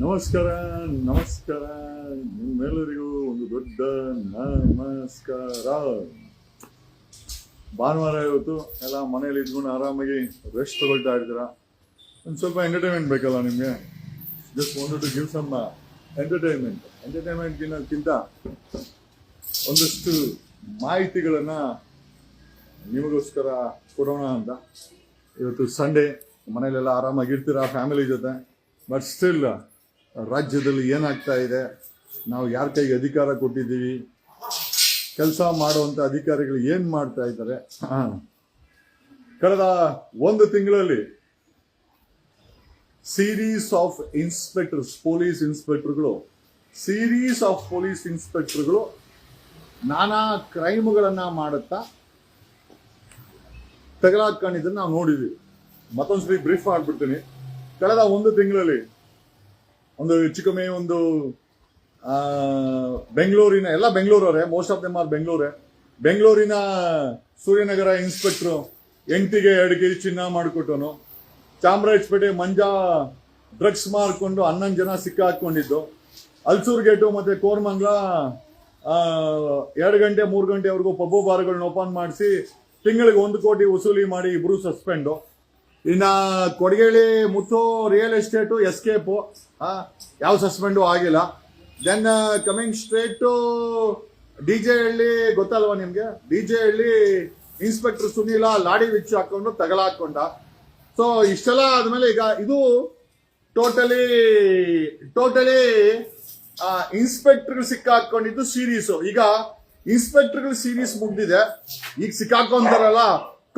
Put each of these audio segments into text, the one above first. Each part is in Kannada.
ನಮಸ್ಕಾರ ನಮಸ್ಕಾರ ನಿಮ್ಮೆಲ್ಲರಿಗೂ ಒಂದು ದೊಡ್ಡ ನಮಸ್ಕಾರ. ಭಾನುವಾರ ಇವತ್ತು ಎಲ್ಲ ಮನೇಲಿ ಇದ್ಕೊಂಡು ಆರಾಮಾಗಿ ರೆಸ್ಟ್ ತಗೊಳ್ತಾ ಇದ್ದೀರಾ. ಒಂದು ಸ್ವಲ್ಪ ಎಂಟರ್ಟೈನ್ಮೆಂಟ್ ಬೇಕಲ್ಲ ನಿಮಗೆ. Just wanted to give some ಎಂಟರ್ಟೈನ್ಮೆಂಟ್ಗಿಂತ ಒಂದಷ್ಟು ಮಾಹಿತಿಗಳನ್ನು ನಿಮಗೋಸ್ಕರ ಕೊಡೋಣ ಅಂತ. ಇವತ್ತು ಸಂಡೇ, ಮನೇಲೆಲ್ಲ ಆರಾಮಾಗಿರ್ತೀರಾ ಫ್ಯಾಮಿಲಿ ಜೊತೆ. ಬಟ್ ಸ್ಟಿಲ್ ರಾಜ್ಯದಲ್ಲಿ ಏನಾಗ್ತಾ ಇದೆ, ನಾವು ಯಾರ ಕೈಗೆ ಅಧಿಕಾರ ಕೊಟ್ಟಿದ್ದೀವಿ, ಕೆಲಸ ಮಾಡುವಂಥ ಅಧಿಕಾರಿಗಳು ಏನು ಮಾಡ್ತಾ ಇದ್ದಾರೆ. ಕಳೆದ ಒಂದು ತಿಂಗಳಲ್ಲಿ ಸೀರೀಸ್ ಆಫ್ ಪೊಲೀಸ್ ಇನ್ಸ್ಪೆಕ್ಟರ್ಗಳು ನಾನಾ ಕ್ರೈಮ್ಗಳನ್ನ ಮಾಡುತ್ತಾ ತಗಲಾಕೊಂಡಿದ್ದನ್ನು ನಾವು ನೋಡಿದ್ವಿ. ಮತ್ತೊಂದ್ಸರಿ ಬ್ರೀಫ್ ಮಾಡ್ಬಿಡ್ತೀನಿ. ಕಳೆದ ಒಂದು ತಿಂಗಳಲ್ಲಿ ಒಂದು ಚಿಕ್ಕಮೇ ಒಂದು ಬೆಂಗಳೂರಿನ, ಎಲ್ಲ ಬೆಂಗಳೂರವರೇ, ಮೋಸ್ಟ್ ಆಫ್ ದೆಮ್ ಆರ್ ಬೆಂಗಳೂರಿನ ಸೂರ್ಯನಗರ ಇನ್ಸ್ಪೆಕ್ಟ್ರು 8 kg ಚಿನ್ನ ಮಾಡಿಕೊಟ್ಟನು. ಚಾಮರಾಜಪೇಟೆ ಮಂಜಾ ಡ್ರಗ್ಸ್ ಮಾರ್ಕೊಂಡು 11 ಜನ ಸಿಕ್ಕಾಕೊಂಡಿದ್ದು. ಅಲ್ಸೂರ್ ಗೇಟು ಮತ್ತೆ ಕೋರ್ಮಂಗ್ಲ 2 ಗಂಟೆ 3 ಗಂಟೆವರೆಗೂ ಪಬ್ಬು ಬಾರ್ಗಳನ್ನ ಓಪನ್ ಮಾಡಿಸಿ ತಿಂಗಳಿಗೆ 1 ಕೋಟಿ ವಸೂಲಿ ಮಾಡಿ 2 ಸಸ್ಪೆಂಡು. ಇನ್ನ ಕೊಡಗೇಳಿ ಮುತ್ತು ರಿಯಲ್ ಎಸ್ಟೇಟು ಎಸ್ಕೇಪು, ಯಾವ ಸಸ್ಪೆಂಡು ಆಗಿಲ್ಲ. Then coming straight to DJ Halli, ಗೊತ್ತಲ್ವಾ ನಿಮ್ಗೆ? DJ ಹಳ್ಳಿ ಇನ್ಸ್ಪೆಕ್ಟರ್ ಸುನೀಲ ಲಾಡಿ ವಿಚ್ ಹಾಕೊಂಡು ತಗಲಾಕೊಂಡ. ಸೊ ಇಷ್ಟೆಲ್ಲ ಆದ್ಮೇಲೆ ಈಗ ಇದು ಟೋಟಲಿ ಇನ್ಸ್ಪೆಕ್ಟರ್ಗಳು ಸಿಕ್ಕಾಕೊಂಡಿದ್ದು ಸೀರೀಸು. ಈಗ ಇನ್ಸ್ಪೆಕ್ಟರ್ಗಳು ಸೀರೀಸ್ ಮುಗ್ದಿದೆ. ಈಗ ಸಿಕ್ಕಾಕೊಂತಾರಲ್ಲ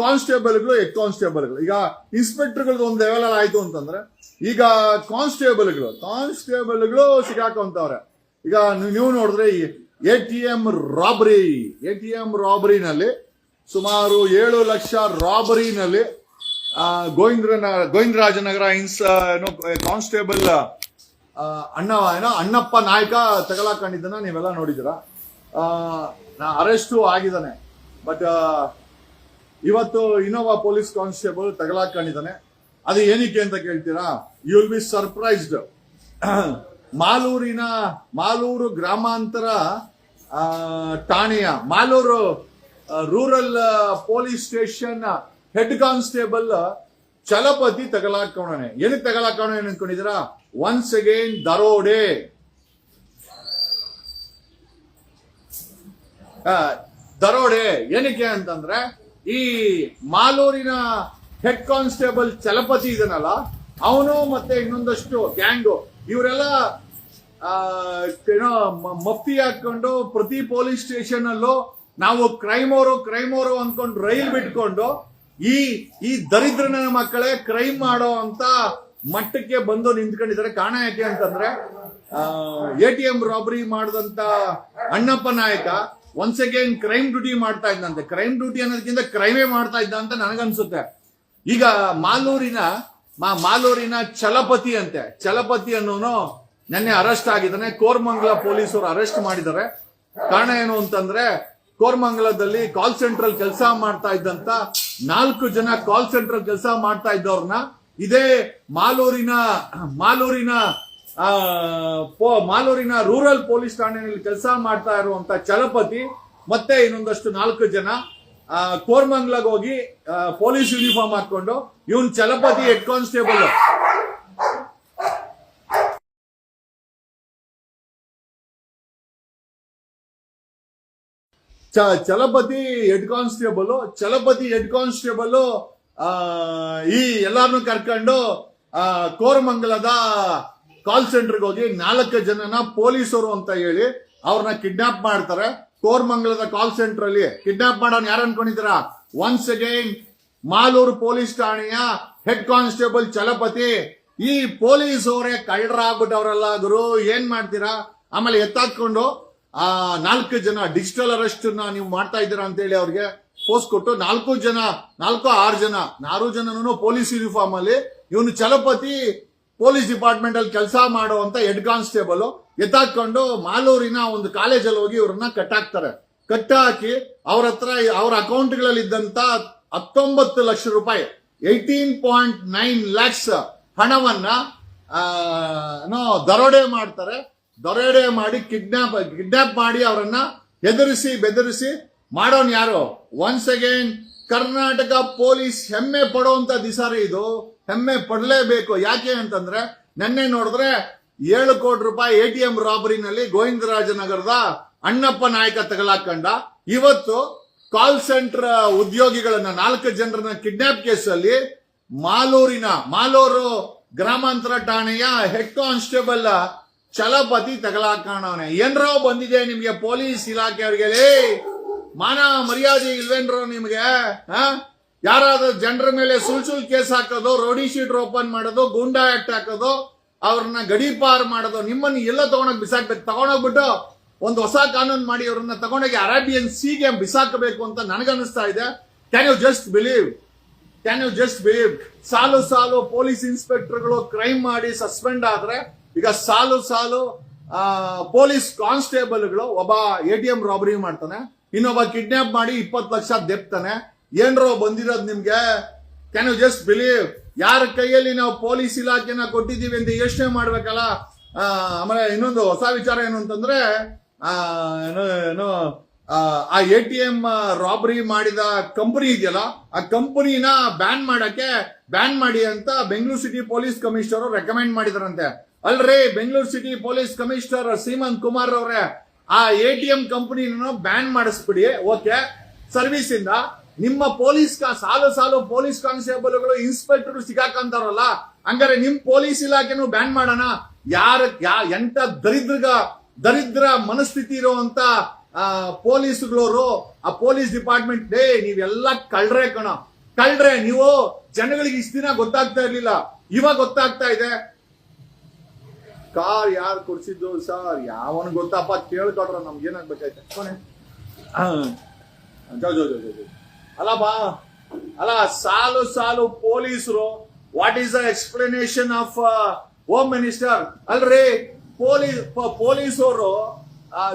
ಕಾನ್ಸ್ಟೇಬಲ್ಗಳು, ಹೆಡ್ ಕಾನ್ಸ್ಟೇಬಲ್ಗಳು. ಈಗ ಇನ್ಸ್ಪೆಕ್ಟರ್ಗಳದ್ದು ಒಂದು ಲೆವೆಲ್ ಆಯ್ತು ಅಂತಂದ್ರೆ ಈಗ ಕಾನ್ಸ್ಟೇಬಲ್ಗಳು ಸಿಕ್ಕಾಕೊಂತವ್ರೆ. ಈಗ ನೀವು ನೋಡಿದ್ರೆ ATM ರಾಬರಿನಲ್ಲಿ ಸುಮಾರು 7 ಲಕ್ಷ ರಾಬರಿನಲ್ಲಿ ಗೋವಿಂದರಾಜನಗರ ಕಾನ್ಸ್ಟೇಬಲ್ ಅಣ್ಣಪ್ಪ ನಾಯಕ ತಗಲಾಕೊಂಡಿದ್ದನ್ನ ನೀವೆಲ್ಲ ನೋಡಿದ್ದೀರಾ. ಅರೆಸ್ಟು ಆಗಿದ್ದಾನೆ. ಬಟ್ ಇವತ್ತು ಇನ್ನೋವಾ ಪೊಲೀಸ್ ಕಾನ್ಸ್ಟೇಬಲ್ ತಗಲಾಕೊಂಡಿದ್ದಾನೆ. ಅದು ಏನಕ್ಕೆ ಅಂತ ಕೇಳ್ತೀರಾ? You will be surprised. Malur ಗ್ರಾಮಾಂತರ ಠಾಣೆಯ Malur rural police station head constable Chalapathi ತಗಲಾಕೋಣೆ. ಏನಕ್ಕೆ ತಗಲಾಕೋಣೆ ಅನ್ಕೊಂಡಿದ್ದೀರಾ? ಒನ್ಸ್ ಅಗೇನ್ ದರೋಡೆ. ಏನಕ್ಕೆ ಅಂತಂದ್ರೆ ಈ ಮಾಲೂರಿನ ಹೆಡ್ ಕಾನ್ಸ್ಟೇಬಲ್ ಚಲಪತಿ ಇದನ್ನಲ್ಲ, ಅವನು ಮತ್ತೆ ಇನ್ನೊಂದಷ್ಟು ಗ್ಯಾಂಗು, ಇವರೆಲ್ಲ ಮಫ್ತಿ ಹಾಕೊಂಡು ಪ್ರತಿ ಪೊಲೀಸ್ ಸ್ಟೇಷನ್ ಅಲ್ಲೂ ನಾವು ಕ್ರೈಮೋರು ಅನ್ಕೊಂಡು ರೈಲ್ ಬಿಟ್ಕೊಂಡು ಈ ದರಿದ್ರನ ಮಕ್ಕಳೇ ಕ್ರೈಮ್ ಮಾಡೋ ಅಂತ ಮಟ್ಟಕ್ಕೆ ಬಂದು ನಿಂತ್ಕೊಂಡಿದ್ದಾರೆ. ಕಾರಣ ಯಾಕೆ ಅಂತಂದ್ರೆ ATM ರಾಬರಿ ಮಾಡಿದಂತ ಅಣ್ಣಪ್ಪ ನಾಯಕ ಒನ್ಸ್ ಅಗೇನ್ ಕ್ರೈಮ್ ಡ್ಯೂಟಿ ಮಾಡ್ತಾ ಇದ್ದಂತೆ. ಕ್ರೈಮ್ ಡ್ಯೂಟಿ ಅನ್ನೋದಕ್ಕಿಂತ ಕ್ರೈಮೇ ಮಾಡ್ತಾ ಇದ್ದ ಅಂತ ನನಗನ್ಸುತ್ತೆ. ಈಗ ಮಾಲೂರಿನ ಚಲಪತಿ ಅನ್ನೋನು ನೆನ್ನೆ ಅರೆಸ್ಟ್ ಆಗಿದ್ದಾನೆ. ಕೋರ್ಮಂಗಲ ಪೊಲೀಸರು ಅರೆಸ್ಟ್ ಮಾಡಿದ್ದಾರೆ. ಕಾರಣ ಏನು ಅಂತಂದ್ರೆ ಕೋರ್ಮಂಗಲದಲ್ಲಿ ಕಾಲ್ ಸೆಂಟ್ರಲ್ ಕೆಲಸ ಮಾಡ್ತಾ ಇದ್ದಂತ 4 ಜನ ಕಾಲ್ ಸೆಂಟ್ರಲ್ ಕೆಲಸ ಮಾಡ್ತಾ ಇದ್ದವ್ರನ್ನ ಇದೇ ಮಾಲೂರಿನ ರೂರಲ್ ಪೊಲೀಸ್ ಠಾಣೆಯಲ್ಲಿ ಕೆಲಸ ಮಾಡ್ತಾ ಇರುವಂತ ಚಲಪತಿ ಮತ್ತೆ ಇನ್ನೊಂದಷ್ಟು 4 ಜನ ಕೋರ್ಮಂಗ್ಲಾಗ ಹೋಗಿ ಪೊಲೀಸ್ ಯೂನಿಫಾರ್ಮ್ ಹಾಕೊಂಡು, ಇವನ್ Chalapathi head constable Chalapathi head constable ಈ ಎಲ್ಲಾರನ್ನು ಕರ್ಕೊಂಡು ಕೋರಮಂಗಲದ ಕಾಲ್ ಸೆಂಟರ್ಗೆ ಹೋಗಿ 4 ಜನನ ಪೊಲೀಸರು ಅಂತ ಹೇಳಿ ಅವ್ರನ್ನ ಕಿಡ್ನಾಪ್ ಮಾಡ್ತಾರೆ. ಕೋರ್ಮಂಗಲದ ಕಾಲ್ ಸೆಂಟರ್ ಅಲ್ಲಿ ಕಿಡ್ನಾಪ್ ಮಾಡೋನ್ ಯಾರು ಅನ್ಕೊಂಡಿದ್ದೀರಾ? ಒನ್ಸ್ ಅಗೈನ್ ಮಾಲೂರು ಪೊಲೀಸ್ ಠಾಣೆಯ ಹೆಡ್ ಕಾನ್ಸ್ಟೇಬಲ್ ಚಲಪತಿ. ಈ ಪೊಲೀಸ್ ಅವರೇ ಕಳ್ಳರಾಗ್ಬಿಟ್ಟವ್ರಲ್ಲ ಗುರು, ಏನ್ ಮಾಡ್ತೀರಾ? ಆಮೇಲೆ ಎತ್ತಾಕೊಂಡು 4 ಜನ ಡಿಜಿಟಲ್ ಅರೆಸ್ಟ್ ನೀವು ಮಾಡ್ತಾ ಇದ್ದೀರಾ ಅಂತ ಹೇಳಿ ಅವ್ರಿಗೆ ಪೋಸ್ಟ್ ಕೊಟ್ಟು 4 ಜನನು ಪೊಲೀಸ್ ಯೂನಿಫಾರ್ಮ್ ಅಲ್ಲಿ, ಇವನು ಚಲಪತಿ ಪೊಲೀಸ್ ಡಿಪಾರ್ಟ್ಮೆಂಟ್ ಅಲ್ಲಿ ಕೆಲಸ ಮಾಡುವಂತ ಹೆಡ್ ಕಾನ್ಸ್ಟೇಬಲ್ ಎತ್ತಾಕೊಂಡು ಮಾಲೂರಿನ ಒಂದು ಕಾಲೇಜಲ್ಲಿ ಹೋಗಿ ಇವ್ರನ್ನ ಕಟ್ಟಾಕ್ತಾರೆ. ಕಟ್ಟಾಕಿ ಅವ್ರ ಅಕೌಂಟ್ಗಳಲ್ಲಿ ಇದ್ದಂತ 19 ಲಕ್ಷ ರೂಪಾಯಿ 18.9 lakhs ಹಣವನ್ನ ದರೋಡೆ ಮಾಡ್ತಾರೆ. ದರೋಡೆ ಮಾಡಿ ಕಿಡ್ನಾಪ್ ಮಾಡಿ ಅವರನ್ನ ಹೆದರಿಸಿ ಬೆದರಿಸಿ ಮಾಡೋನ್ ಯಾರು? ಒನ್ಸ್ ಅಗೇನ್ ಕರ್ನಾಟಕ ಪೊಲೀಸ್ ಹೆಮ್ಮೆ ಪಡುವಂತ ದಿವಸ ರೀ ಇದು. ಹೆಮ್ಮೆ ಪಡಲೇಬೇಕು. ಯಾಕೆ ಅಂತಂದ್ರೆ ನೆನ್ನೆ ನೋಡಿದ್ರೆ 7 ಕೋಟಿ ರೂಪಾಯಿ ATM ರಾಬರಿನಲ್ಲಿ ಗೋವಿಂದರಾಜನಗರದ ಅಣ್ಣಪ್ಪ ನಾಯಕ ತಗಲಾಕೊಂಡ. ಇವತ್ತು ಕಾಲ್ ಸೆಂಟರ್ ಉದ್ಯೋಗಿಗಳನ್ನ 4 ಜನರನ್ನ ಕಿಡ್ನಾಪ್ ಕೇಸಲ್ಲಿ ಮಾಲೂರು ಗ್ರಾಮಾಂತರ ಠಾಣೆಯ ಹೆಡ್ ಕಾನ್ಸ್ಟೇಬಲ್ ಚಲಪತಿ ತಗಲಾಕಣವನೆ. ಏನ್ರೋ ಬಂದಿದೆ ನಿಮ್ಗೆ ಪೊಲೀಸ್ ಇಲಾಖೆಯವರಿಗೆ? ಮಾನ ಮರ್ಯಾದೆ ಇಲ್ವೇನ್ರೋ ನಿಮ್ಗೆ? ಯಾರಾದ್ರೂ ಜನರ ಮೇಲೆ ಸುಳ್ಳು ಕೇಸ್ ಹಾಕೋದು, ರೌಡಿ ಶೀಟರ್ ಓಪನ್ ಮಾಡೋದು, ಗೂಂಡಾ ಆಕ್ಟ್ ಹಾಕೋದು, ಅವ್ರನ್ನ ಗಡೀಪಾರ್ ಮಾಡೋದು, ನಿಮ್ಮನ್ನ ಎಲ್ಲ ತಗೊಂಡೋಗಿ ಬಿಸಾಕ್ಬೇಕು. ತಗೊಂಡೋಗ್ಬಿಟ್ಟು ಒಂದು ಹೊಸ ಕಾನೂನು ಮಾಡಿ ಅವ್ರನ್ನ ತಗೊಂಡೋಗಿ ಅರೇಬಿಯನ್ ಸೀಗೆ ಬಿಸಾಕಬೇಕು ಅಂತ ನನಗನ್ನಿಸ್ತಾ ಇದೆ. Can you just believe? ಸಾಲು ಪೊಲೀಸ್ ಇನ್ಸ್ಪೆಕ್ಟರ್ಗಳು ಕ್ರೈಮ್ ಮಾಡಿ ಸಸ್ಪೆಂಡ್ ಆದ್ರೆ ಈಗ ಸಾಲು ಪೊಲೀಸ್ ಕಾನ್ಸ್ಟೇಬಲ್ಗಳು ಒಬ್ಬ ATM ರಾಬರಿ ಮಾಡ್ತಾನೆ, ಇನ್ನೊಬ್ಬ ಕಿಡ್ನಾಪ್ ಮಾಡಿ 20 ಲಕ್ಷ ದೆಪ್ತಾನೆ. ಏನ್ರೋ ಬಂದಿರೋದು ನಿಮ್ಗೆ? Can you just believe? ಯಾರ ಕೈಯಲ್ಲಿ ನಾವು ಪೊಲೀಸ್ ಇಲಾಖೆನ ಕೊಟ್ಟಿದ್ದೀವಿ ಅಂತ ಯೋಚನೆ ಮಾಡ್ಬೇಕಲ್ಲ. ಆಮೇಲೆ ಇನ್ನೊಂದು ಹೊಸ ವಿಚಾರ ಏನು ಅಂತಂದ್ರೆ ಆ ATM ರಾಬರಿ ಮಾಡಿದ ಕಂಪನಿ ಇದೆಯಲ್ಲ, ಆ ಕಂಪನಿನ ಬ್ಯಾನ್ ಮಾಡಿ ಅಂತ Bengaluru city police commissioner recommend ಮಾಡಿದಾರಂತೆ. ಅಲ್ರಿ, Bengaluru city police commissioner Seemant Kumar ಅವರೇ, ಆ ATM ಕಂಪನಿನ ಬ್ಯಾನ್ ಮಾಡಿಸ್ಬಿಡಿ. ಓಕೆ, ಸರ್ವಿಸ್ ಇಂದ ನಿಮ್ಮ ಪೊಲೀಸ್ ಸಾಲು ಪೊಲೀಸ್ ಕಾನ್ಸ್ಟೇಬಲ್ಗಳು ಇನ್ಸ್ಪೆಕ್ಟರ್ ಸಿಗಾಕಂತಾರಲ್ಲ, ಹಂಗಾರೆ ನಿಮ್ ಪೊಲೀಸ್ ಇಲಾಖೆನೂ ಬ್ಯಾನ್ ಮಾಡೋಣ. ಎಂತ ದರಿದ್ರ ಮನಸ್ಥಿತಿ ಇರುವಂತ ಪೊಲೀಸ್ಗಳವರು, ಆ ಪೊಲೀಸ್ ಡಿಪಾರ್ಟ್ಮೆಂಟ್, ನೀವೆಲ್ಲ ಕಳ್ರೆ ನೀವು. ಜನಗಳಿಗೆ ಇಷ್ಟ ದಿನ ಗೊತ್ತಾಗ್ತಾ ಇರ್ಲಿಲ್ಲ, ಇವಾಗ ಗೊತ್ತಾಗ್ತಾ ಇದೆ. ಕಾರ್ ಯಾರು ಕೊಡ್ಸಿದ್ದು ಸರ್? ಯಾವನ್ ಗೊತ್ತಪ್ಪ, ಕೇಳ್ಕೊಡ್ರ, ನಮ್ಗೆ ಏನಾಗ್ಬೇಕಾಯ್ತು? ಅಲ್ಲ ಸಾಲು ಪೊಲೀಸರು. What is the explanation of home minister? ಅಲ್ರಿ, ಪೊಲೀಸರು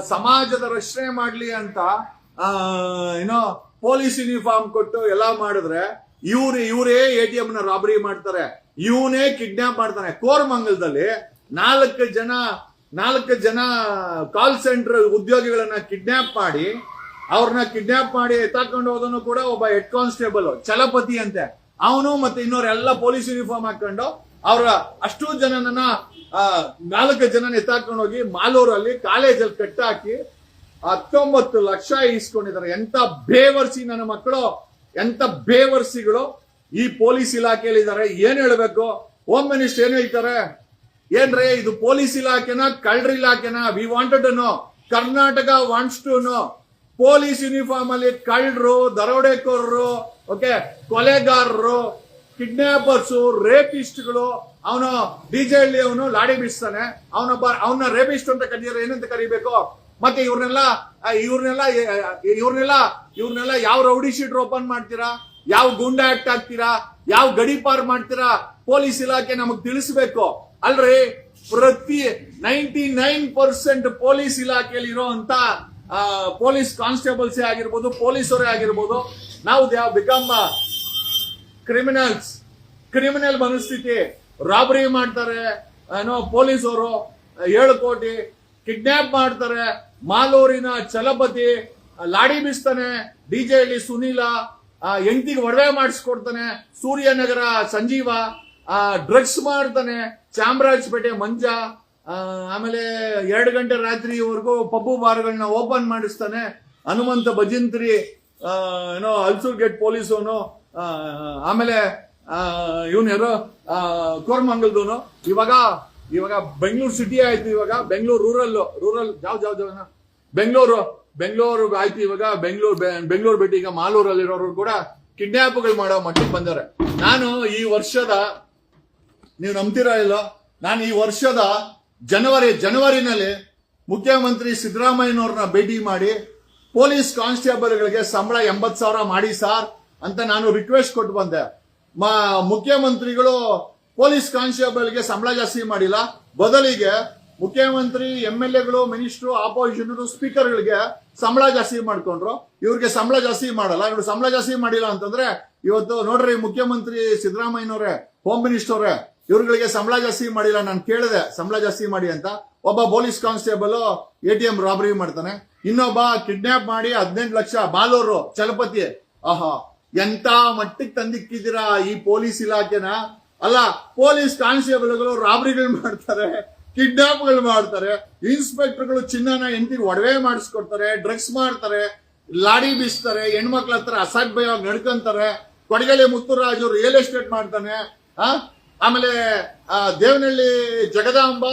ಸಮಾಜದ ರಕ್ಷಣೆ ಮಾಡ್ಲಿ ಅಂತ ಪೊಲೀಸ್ ಯೂನಿಫಾರ್ಮ್ ಕೊಟ್ಟು ಎಲ್ಲ ಮಾಡಿದ್ರೆ ಇವರೇ ATM ನ ರಾಬರಿ ಮಾಡ್ತಾರೆ, ಇವನೇ ಕಿಡ್ನಾಪ್ ಮಾಡ್ತಾನೆ. ಕೋರಮಂಗಲದಲ್ಲಿ 4 ಜನ ಕಾಲ್ ಸೆಂಟರ್ ಉದ್ಯೋಗಿಗಳನ್ನ ಅವ್ರನ್ನ ಕಿಡ್ನಾಪ್ ಮಾಡಿ ಎತ್ತಾಕೊಂಡು ಹೋದನು ಕೂಡ ಒಬ್ಬ ಹೆಡ್ ಕಾನ್ಸ್ಟೇಬಲ್ ಚಲಪತಿ ಅಂತೆ. ಅವನು ಮತ್ತೆ ಇನ್ನೋರೆಲ್ಲ ಪೊಲೀಸ್ ಯೂನಿಫಾರ್ಮ್ ಹಾಕೊಂಡು ಅವರ ಅಷ್ಟು ಜನನ 4 ಜನನ ಎತ್ತಾಕೊಂಡು ಹೋಗಿ ಮಾಲೂರಲ್ಲಿ ಕಾಲೇಜಲ್ಲಿ ಕಟ್ಟಾಕಿ 19 ಲಕ್ಷ ಇಸ್ಕೊಂಡಿದ್ದಾರೆ. ಎಂತ ಬೇವರ್ಸಿ ನನ್ನ ಮಕ್ಕಳು, ಎಂತ ಬೇವರ್ಸಿಗಳು ಈ ಪೊಲೀಸ್ ಇಲಾಖೆಯಲ್ಲಿ ಇದ್ದಾರೆ. ಏನ್ ಹೇಳ್ಬೇಕು? ಹೋಮ್ ಮಿನಿಸ್ಟರ್ ಏನ್ ಹೇಳ್ತಾರೆ? ಏನ್ರೇ ಇದು ಪೊಲೀಸ್ ಇಲಾಖೆನ ಕಳ್ರ ಇಲಾಖೆನ? We wanted to know, Karnataka wants to know. Police uniform ಅಲ್ಲಿ ಕಳ್ಳರು, ದರೋಡೆಕೋರರು, ಓಕೆ, ಕೊಲೆಗಾರರು, ಕಿಡ್ನಾಪರ್ಸ್, ರೇಪಿಸ್ಟ್ಗಳು. ಅವನು DJ ಹಳ್ಳಿ ಅವನು ಲಾಡಿ ಬೀಸ್ತಾನೆ, ಅವನ ರೇಪಿಸ್ಟ್ ಅಂತ ಕರೀತಾರೆ. ಏನಂತ ಕರಿಬೇಕು? ಮತ್ತೆ ಇವ್ರನ್ನೆಲ್ಲ ಯಾವ ರೌಡಿ ಶೀಟರ್ ಓಪನ್ ಮಾಡ್ತೀರಾ? ಯಾವ ಗುಂಡಾ ಆಕ್ಟ್ ಹಾಕ್ತೀರಾ? ಯಾವ ಗಡೀಪಾರ್ ಮಾಡ್ತೀರಾ? ಪೊಲೀಸ್ ಇಲಾಖೆ ನಮಗ್ ತಿಳಿಸ್ಬೇಕು. ಅಲ್ರಿ, ಪ್ರತಿ 99% ಪೊಲೀಸ್ ಇಲಾಖೆಯಲ್ಲಿ ಇರುವಂತ ಪೊಲೀಸ್ ಕಾನ್ಸ್ಟೇಬಲ್ಸ್ ಆಗಿರ್ಬೋದು, ಪೊಲೀಸರೇ ಆಗಿರ್ಬೋದು, ನಾವು ದೇ ಹ್ಯಾವ್ ಬಿಕಮ್ ಕ್ರಿಮಿನಲ್ ಮನಸ್ಥಿತಿ. ರಾಬರಿ ಮಾಡ್ತಾರೆ ಪೊಲೀಸರು, 7 ಕೋಟಿ ಕಿಡ್ನಾಪ್ ಮಾಡ್ತಾರೆ. ಮಾಲೂರಿನ ಚಲಪತಿ ಲಾಡಿ ಬೀಸ್ತಾನೆ, DJ ಹಳ್ಳಿ ಸುನೀಲ ಹೆಂಡತಿಗೆ ಒಡವೆ ಮಾಡಿಸ್ಕೊಡ್ತಾನೆ, ಸೂರ್ಯನಗರ ಸಂಜೀವ ಡ್ರಗ್ಸ್ ಮಾಡ್ತಾನೆ, ಚಾಮರಾಜಪೇಟೆ ಮಂಜ, ಆಮೇಲೆ 2 ಗಂಟೆ ರಾತ್ರಿವರೆಗೂ ಪಬ್ಬು ಬಾರ್ಗಳನ್ನ ಓಪನ್ ಮಾಡಿಸ್ತಾನೆ. ಹನುಮಂತ ಭಜಂತ್ರಿ ಅಲ್ಸೂರ್ ಗೇಟ್ ಪೊಲೀಸವನು, ಆಮೇಲೆ ಇವನ್ ಯಾರೋ ಕೋರಮಂಗಲದವನು. ಇವಾಗ ಬೆಂಗಳೂರು ಸಿಟಿ ಆಯ್ತು. ಇವಾಗ ಬೆಂಗಳೂರು ರೂರಲ್ ಬೆಂಗಳೂರು ಆಯ್ತು. ಇವಾಗ ಬೆಂಗಳೂರು ಬಿಟ್ಟು ಈಗ ಮಾಲೂರಲ್ಲಿರೋರು ಕೂಡ ಕಿಡ್ನಾಪ್ಗಳು ಮಾಡೋ ಮಟ್ಟಿಗೆ ಬಂದರೆ. ನಾನು ಈ ವರ್ಷದ, ನೀವು ನಂಬ್ತೀರಾ ಇಲ್ಲೋ, ನಾನು ಈ ವರ್ಷದ ಜನವರಿನಲ್ಲಿ ಮುಖ್ಯಮಂತ್ರಿ ಸಿದ್ದರಾಮಯ್ಯನವ್ರನ್ನ ಭೇಟಿ ಮಾಡಿ ಪೊಲೀಸ್ ಕಾನ್ಸ್ಟೇಬಲ್ಗಳಿಗೆ ಸಂಬಳ 80,000 ಮಾಡಿ ಸಾರ್ ಅಂತ ನಾನು ರಿಕ್ವೆಸ್ಟ್ ಕೊಟ್ಟು ಬಂದೆ. ಮುಖ್ಯಮಂತ್ರಿಗಳು ಪೊಲೀಸ್ ಕಾನ್ಸ್ಟೇಬಲ್ಗೆ ಸಂಬಳ ಜಾಸ್ತಿ ಮಾಡಿಲ್ಲ, ಬದಲಿಗೆ ಮುಖ್ಯಮಂತ್ರಿ, MLAಗಳು, ಮಿನಿಸ್ಟ್ರು, ಆಪೋಸಿಷನ್ ಸ್ಪೀಕರ್ಗಳಿಗೆ ಸಂಬಳ ಜಾಸ್ತಿ ಮಾಡ್ಕೊಂಡ್ರು. ಇವ್ರಿಗೆ ಸಂಬಳ ಜಾಸ್ತಿ ಮಾಡಲ್ಲ. ಇವ್ರು ಸಂಬಳ ಜಾಸ್ತಿ ಮಾಡಿಲ್ಲ ಅಂತಂದ್ರೆ ಇವತ್ತು ನೋಡ್ರಿ, ಮುಖ್ಯಮಂತ್ರಿ ಸಿದ್ದರಾಮಯ್ಯನವರೇ, ಹೋಮ್ ಮಿನಿಸ್ಟರ್ ಅವರೇ, ಇವ್ರುಗಳಿಗೆ ಸಂಬಳ ಜಾಸ್ತಿ ಮಾಡಿಲ್ಲ. ನಾನು ಕೇಳಿದೆ ಸಂಬಳ ಜಾಸ್ತಿ ಮಾಡಿ ಅಂತ. ಒಬ್ಬ ಪೊಲೀಸ್ ಕಾನ್ಸ್ಟೇಬಲ್ ATM ರಾಬರಿ ಮಾಡ್ತಾನೆ, ಇನ್ನೊಬ್ಬ ಕಿಡ್ನಾಪ್ ಮಾಡಿ 18 ಲಕ್ಷ. ಬಾಲೂರು ಚಲಪತಿ. ಆಹಾ, ಎಂತ ಮಟ್ಟಿಗೆ ತಂದಿಕ್ಕಿದ್ದೀರಾ ಈ ಪೊಲೀಸ್ ಇಲಾಖೆನ. ಅಲ್ಲ, ಪೊಲೀಸ್ ಕಾನ್ಸ್ಟೇಬಲ್ಗಳು ರಾಬರಿಗಳು ಮಾಡ್ತಾರೆ, ಕಿಡ್ನಾಪ್ಗಳು ಮಾಡ್ತಾರೆ, ಇನ್ಸ್ಪೆಕ್ಟರ್ಗಳು ಚಿನ್ನನ ಹೆಂಡತಿಗೆ ಒಡವೆ ಮಾಡಿಸ್ಕೊಡ್ತಾರೆ, ಡ್ರಗ್ಸ್ ಮಾಡ್ತಾರೆ, ಲಾಡಿ ಬೀಸ್ತಾರೆ, ಹೆಣ್ಮಕ್ಳ ಹತ್ರ ಅಸಭ್ಯವಾಗಿ ನಡ್ಕೊಂತಾರೆ. ಕೊಡಗಲಿ ಮುತ್ತುರಾಜು ರಿಯಲ್ ಎಸ್ಟೇಟ್ ಮಾಡ್ತಾನೆ. ಆಮೇಲೆ ದೇವನಹಳ್ಳಿ ಜಗದಾಂಬ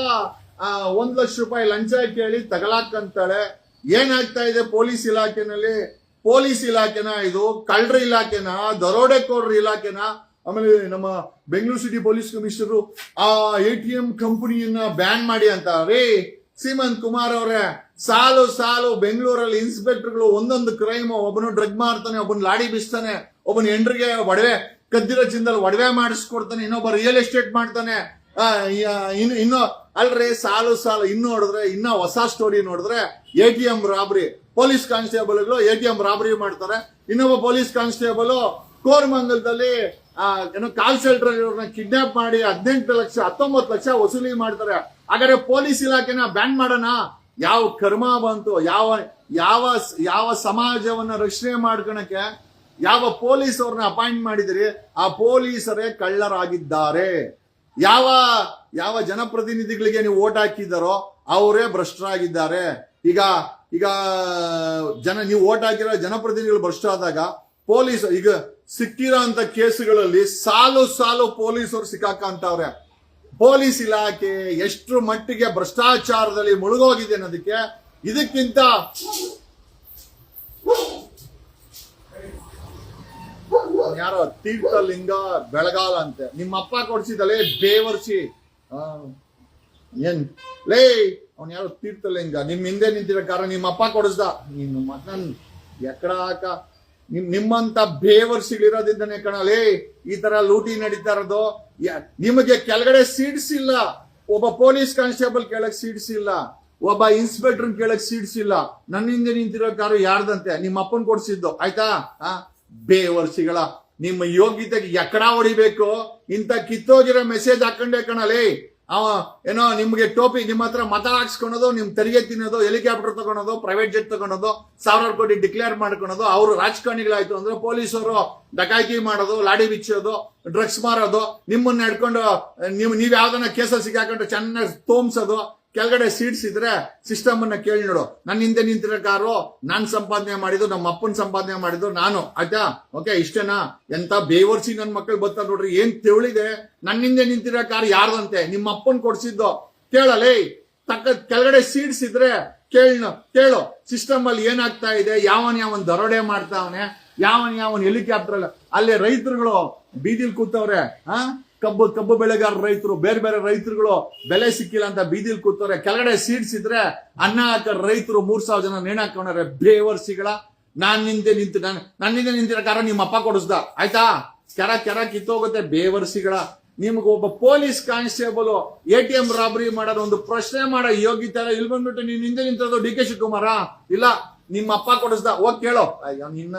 1 ಲಕ್ಷ ರೂಪಾಯಿ ಲಂಚ ಕೇಳಿ ತಗಲಾಕಂತಾಳೆ. ಏನಾಗ್ತಾ ಇದೆ ಪೊಲೀಸ್ ಇಲಾಖೆನಲ್ಲಿ? ಪೊಲೀಸ್ ಇಲಾಖೆನ ಇದು? ಕಳ್ಳರ ಇಲಾಖೆನ? ದರೋಡೆಕೋರರ ಇಲಾಖೆನ? ಆಮೇಲೆ ನಮ್ಮ ಬೆಂಗಳೂರು ಸಿಟಿ ಪೊಲೀಸ್ ಕಮಿಷನರು ಆ ATM ಕಂಪನಿಯನ್ನ ಬ್ಯಾನ್ ಮಾಡಿ ಅಂತ. ರೇ ಸೀಮಂತ್ ಕುಮಾರ್ ಅವರೇ, ಸಾಲು ಸಾಲು ಬೆಂಗಳೂರಲ್ಲಿ ಇನ್ಸ್ಪೆಕ್ಟರ್ಗಳು ಒಂದೊಂದು ಕ್ರೈಮ್. ಒಬ್ಬನು ಡ್ರಗ್ ಮಾಡ್ತಾನೆ, ಒಬ್ಬನು ಲಾಡಿ ಬೀಸ್ತಾನೆ, ಒಬ್ಬನ ಹೆಂಡ್ರಿಗೆ ಒಡವೆ ಕದ್ದಿರೋ ಚಿನ್ನದಲ್ಲಿ ಒಡವೆ ಮಾಡಿಸ್ಕೊಡ್ತಾನೆ, ಇನ್ನೊಬ್ಬ ರಿಯಲ್ ಎಸ್ಟೇಟ್ ಮಾಡ್ತಾನೆ. ಇನ್ನು ಅಲ್ರಿ ಸಾಲು ಸಾಲು. ಇನ್ನು ನೋಡಿದ್ರೆ ಇನ್ನ ಹೊಸ ಸ್ಟೋರಿ ನೋಡಿದ್ರೆ ATM ರಾಬರಿ. ಪೊಲೀಸ್ ಕಾನ್ಸ್ಟೇಬಲ್ಗಳು ATM ರಾಬರಿ ಮಾಡ್ತಾರೆ. ಇನ್ನೊಬ್ಬ ಪೊಲೀಸ್ ಕಾನ್ಸ್ಟೇಬಲ್ ಕೋರಮಂಗಲದಲ್ಲಿ ಕಾಲ್ ಸೆಂಟರ್ ಇವ್ರನ್ನ ಕಿಡ್ನಾಪ್ ಮಾಡಿ 18 ಲಕ್ಷ 19 ಲಕ್ಷ ವಸೂಲಿ ಮಾಡ್ತಾರೆ. ಹಾಗಾದ್ರೆ ಪೊಲೀಸ್ ಇಲಾಖೆನ ಬ್ಯಾನ್ ಮಾಡೋಣ? ಯಾವ ಕರ್ಮ ಬಂತು? ಯಾವ ಯಾವ ಯಾವ ಸಮಾಜವನ್ನ ರಕ್ಷಣೆ ಮಾಡ್ಕೊಳಕ್ಕೆ ಯಾವ ಪೊಲೀಸ್ ಅವ್ರನ್ನ ಅಪಾಯಿಂಟ್ ಮಾಡಿದಿರಿ? ಆ ಪೊಲೀಸರೇ ಕಳ್ಳರಾಗಿದ್ದಾರೆ. ಯಾವ ಯಾವ ಜನಪ್ರತಿನಿಧಿಗಳಿಗೆ ನೀವು ಓಟ್ ಹಾಕಿದ್ದಾರೋ ಅವರೇ ಭ್ರಷ್ಟರಾಗಿದ್ದಾರೆ. ಈಗ ಈಗ ನೀವು ಓಟ್ ಹಾಕಿರೋ ಜನಪ್ರತಿನಿಧಿಗಳು ಭ್ರಷ್ಟರಾದಾಗ ಪೊಲೀಸ್ ಈಗ ಸಿಕ್ಕಿರೋ ಅಂತ ಕೇಸುಗಳಲ್ಲಿ ಸಾಲು ಸಾಲು ಪೊಲೀಸರು ಸಿಕ್ಕಾಕಂತವ್ರೆ. ಪೊಲೀಸ್ ಇಲಾಖೆ ಎಷ್ಟು ಮಟ್ಟಿಗೆ ಭ್ರಷ್ಟಾಚಾರದಲ್ಲಿ ಮುಳುಗೋಗಿದೆ ಅನ್ನೋದಕ್ಕೆ ಇದಕ್ಕಿಂತ ಯಾರೋ ತೀರ್ಥಲಿಂಗ ಬೆಳಗಾಲ ಅಂತೆ ನಿಮ್ಮಪ್ಪ ಕೊಡ್ಸಿದಲೇ ಬೇವರ್ಸಿ. ಏನ್ ಲೇ ಅವ್ನ್ ಯಾರೋ ತೀರ್ಥಲಿಂಗ ನಿಮ್ ಹಿಂದೆ ನಿಂತಿರೋ ಕಾರ ನಿಮ್ಮಪ್ಪ ಕೊಡಿಸ್ದ. ನೀನು ಮಗನ್ ಎಕಡ ಹಾಕ ನಿಮ್ಮಂತ ಬೇವರ್ಸಿಗಳಿರೋದ್ರಿಂದನೇ ಕಣಲೇ ಈ ತರ ಲೂಟಿ ನಡೀತಾ ಇರೋದು. ನಿಮಗೆ ಕೆಳಗಡೆ ಸೀಟ್ಸ್ ಇಲ್ಲ. ಒಬ್ಬ ಪೊಲೀಸ್ ಕಾನ್ಸ್ಟೇಬಲ್ ಕೇಳಕ್ ಸೀಟ್ಸ್ ಇಲ್ಲ, ಒಬ್ಬ ಇನ್ಸ್ಪೆಕ್ಟರ್ ಕೇಳಕ್ ಸೀಟ್ಸ್ ಇಲ್ಲ. ನನ್ನ ಹಿಂದೆ ನಿಂತಿರೋ ಕಾರು ಯಾರ್ದಂತೆ? ನಿಮ್ಮ ಅಪ್ಪನ್ ಕೊಡ್ಸಿದ್ದು. ಆಯ್ತಾ? ಬೇವರ್ಸಿಗಳ ನಿಮ್ಮ ಯೋಗ್ಯತೆಗೆ ಎಕಡ ಹೊಡಿಬೇಕು. ಇಂತ ಕಿತ್ತೋಗಿರೋ ಮೆಸೇಜ್ ಹಾಕೊಂಡೆ ಕಣಲೇ. ಏನೋ ನಿಮ್ಗೆ ಟೋಪಿ ನಿಮ್ಮ ಹತ್ರ ಮತ ಹಾಕ್ಸ್ಕೊಳೋದು, ನಿಮ್ ತೆರಿಗೆ ತಿನ್ನೋದು, ಹೆಲಿಕಾಪ್ಟರ್ ತಗೊಳೋದು, ಪ್ರೈವೇಟ್ ಜೆಟ್ ತಗೊಳೋದು, 1000 ಕೋಟಿ ಡಿಕ್ಲೇರ್ ಮಾಡ್ಕೊಳೋದು. ಅವರು ರಾಜಕಾರಣಿಗಳಾಯ್ತು ಅಂದ್ರೆ ಪೊಲೀಸರು ಡಕಾಯಿತಿ ಮಾಡೋದು, ಲಾಡಿ ಬಿಚ್ಚೋದು, ಡ್ರಗ್ಸ್ ಮಾರೋದು, ನಿಮ್ಮನ್ನ ಹಿಡ್ಕೊಂಡು ನೀವ್ ಯಾವ್ದನ್ನ ಕೇಸಲ್ಲಿ ಸಿಕ್ಕಾಕೊಂಡು ಚೆನ್ನಾಗಿ ತೋಮ್ಸೋದು. ಕೆಳಗಡೆ ಸೀಟ್ಸ್ ಇದ್ರೆ ಸಿಸ್ಟಮ್ ಅನ್ನ ಕೇಳಿ ನೋಡು. ನನ್ನ ಹಿಂದೆ ನಿಂತಿರೋ ಕಾರು ನಾನ್ ಸಂಪಾದನೆ ಮಾಡಿದ್ದು, ನಮ್ಮ ಅಪ್ಪನ್ ಸಂಪಾದನೆ ಮಾಡಿದ್ದು ನಾನು. ಆಯ್ತಾ? ಓಕೆ, ಇಷ್ಟೇನಾ? ಎಂತ ಬೇವರ್ಸಿ ನನ್ ಮಕ್ಕಳು ಬರ್ತಾ ನೋಡ್ರಿ. ಏನ್ ತಿಳಿದೆ? ನನ್ನ ಹಿಂದೆ ನಿಂತಿರೋ ಕಾರು ಯಾರ್ದಂತೆ? ನಿಮ್ಮ ಅಪ್ಪನ್ ಕೊಡ್ಸಿದ್ದು. ಕೇಳಲೇ ಕೆಳಗಡೆ ಸೀಟ್ಸ್ ಇದ್ರೆ ಕೇಳು. ಸಿಸ್ಟಮ್ ಅಲ್ಲಿ ಏನಾಗ್ತಾ ಇದೆ? ಯಾವನ್ ದರೋಡೆ ಮಾಡ್ತಾವನೆ, ಯಾವನ್ ಹೆಲಿಕಾಪ್ಟರ್. ಅಲ್ಲಿ ರೈತರುಗಳು ಬೀದಿಲ್ ಕೂತವ್ರೆ. ಕಬ್ಬು ಬೆಳೆಗಾರ ರೈತರು, ಬೇರೆ ಬೇರೆ ರೈತರುಗಳು ಬೆಲೆ ಸಿಕ್ಕಿಲ್ಲ ಅಂತ ಬೀದಿಲ್ ಕೂತವ್ರೆ. ಕೆಳಗಡೆ ಸೀಟ್ಸ್ ಇದ್ರೆ ಅನ್ನ ಹಾಕ ರೈತರು 3000 ಜನ ನೇಣ್ ಹಾಕೊಂಡ್ರೆ. ಬೇವರ್ಸಿಗಳ ನನ್ನಿಂದ ನಿಂತಿರೋ ಕಾರ ನಿಮ್ಮ ಅಪ್ಪ ಕೊಡಿಸ್ದ. ಆಯ್ತಾ? ಕೆರ ಕಿತ್ತೋಗುತ್ತೆ. ಬೇವರ್ಸಿಗಳ ನಿಮ್ಗೆ ಒಬ್ಬ ಪೊಲೀಸ್ ಕಾನ್ಸ್ಟೇಬಲ್ ATM ರಾಬರಿ ಮಾಡೋದು ಒಂದು ಪ್ರಶ್ನೆ ಮಾಡೋ ಯೋಗ್ಯತೆ ಇಲ್ಲ. ಇಲ್ಲಿ ಬಂದ್ಬಿಟ್ಟು ನೀನ್ ಹಿಂದೆ ನಿಂತಿರೋದು DK ಶಿವಕುಮಾರ? ಇಲ್ಲ, ನಿಮ್ಮ ಅಪ್ಪ ಕೊಡಿಸ್ದ. ಹೋಗ್ ಕೇಳೋ. ನಿನ್ನ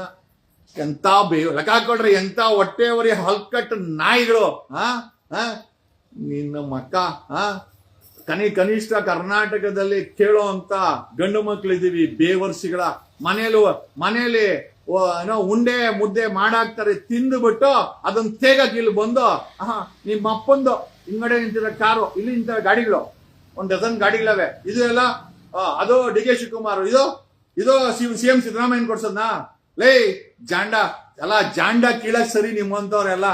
ಎಂತ ಲೆಕ್ಕ ಹಾಕೊಳ್ರಿ, ಎಂತ ಹೊಟ್ಟೆವರಿ ಹಲ್ಕಟ್ಟು ನಾಯಿಗಳು. ನಿನ್ನ ಮಕ್ಕ ಕನಿಷ್ಠ ಕರ್ನಾಟಕದಲ್ಲಿ ಕೇಳೋ ಅಂತ ಗಂಡು ಮಕ್ಳಿದೀವಿ. ಬೇವರ್ಸಿಗಳ ಮನೇಲಿ ಏನೋ ಉಂಡೆ ಮುದ್ದೆ ಮಾಡಾಕ್ತಾರೆ, ತಿಂದುಬಿಟ್ಟು ಅದನ್ನ ತೇಗಕ್ಕೆ ಇಲ್ಲಿ ಬಂದು ನಿಮ್ಮ ಅಪ್ಪಂದು ಹಿಂಗಡೆ ನಿಂತಿರೋ ಕಾರು, ಇಲ್ಲಿ ನಿಂತ ಗಾಡಿಗಳು 1 ಡಜನ್ ಗಾಡಿಗಳವೆ. ಇದು ಎಲ್ಲ ಅದು DK ಶಿವಕುಮಾರ್, ಇದು CM ಸಿದ್ದರಾಮಯ್ಯನ್ ಕೊಡ್ಸದ್ನ? ಲೇ ಜಾಂಡ ಎಲ್ಲ ಜಾಂಡ ಕೀಳಕ್ ಸರಿ ನಿಮ್ಮಂತವ್ರೆಲ್ಲ.